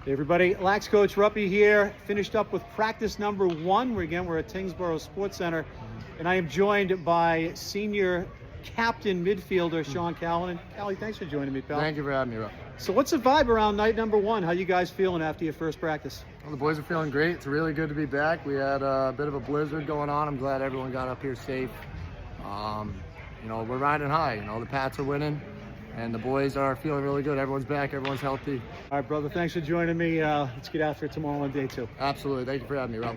Hey everybody, Lax Coach Ruppy here, finished up with practice number 1. We're at Tingsboro Sports Center, and I am joined by senior captain midfielder Sean Callinan. Callie, thanks for joining me, pal. Thank you for having me, Rupp. So what's the vibe around night number 1? How you guys feeling after your first practice? Well, the boys are feeling great. It's really good to be back. We had a bit of a blizzard going on. I'm glad everyone got up here safe. We're riding high. The Pats are winning, and the boys are feeling really good. Everyone's back. Everyone's healthy. All right, brother. Thanks for joining me. Let's get after it tomorrow on day 2. Absolutely. Thank you for having me, Rupp.